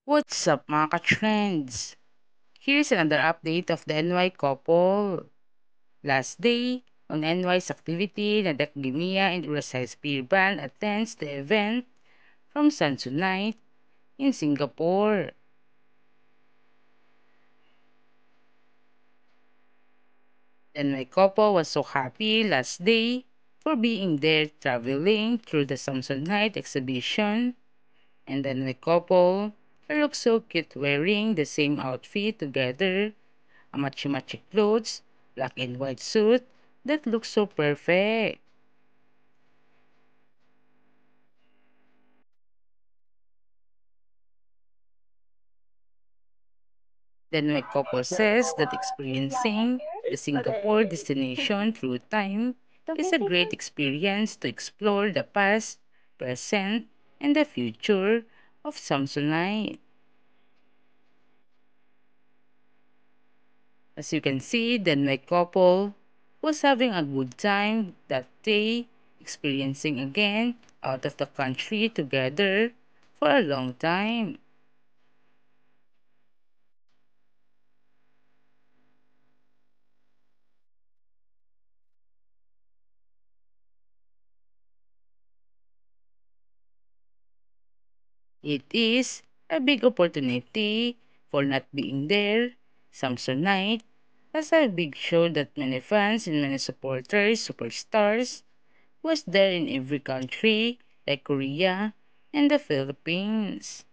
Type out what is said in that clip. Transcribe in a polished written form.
What's up mga ka-trends? Here's another update of the NY couple. Last day, on NY's activity, Nadak Ginea and Urasai Spear Band attends the event from Samsung Night in Singapore. The NY couple was so happy last day for being there traveling through the Samsung Night exhibition, and the NY couple looked so cute wearing the same outfit together, a matchy-matchy clothes, black and white suit that looks so perfect. Then my couple says that experiencing the Singapore destination through time is a great experience to explore the past, present, and the future of Samsonite. As you can see, then my couple was having a good time that day, experiencing again out of the country together for a long time. It is a big opportunity for not being there. Samsonite has a big show that many fans and many supporters, superstars, was there in every country like Korea and the Philippines.